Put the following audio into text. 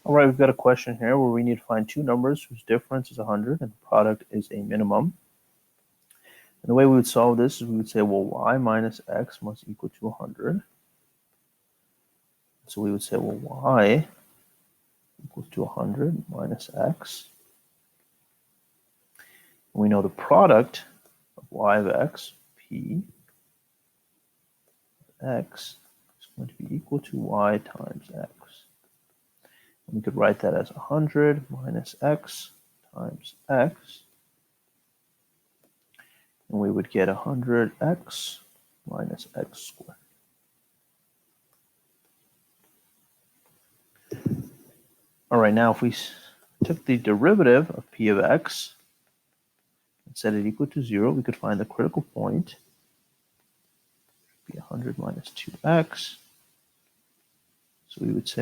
All right, we've got a question here where we need to find two numbers whose difference is 100 and the product is a minimum. And the way we would solve this is we would say, well, y minus x must equal to 100. So we would say, well, y equals to 100 minus x. And we know the product of y of x, p of x, is going to be equal to y times x. And we could write that as 100 minus x times x. And we would get 100x minus x squared. All right, now if we took the derivative of p of x and set it equal to 0, we could find the critical point. It would be 100 minus 2x. So we would say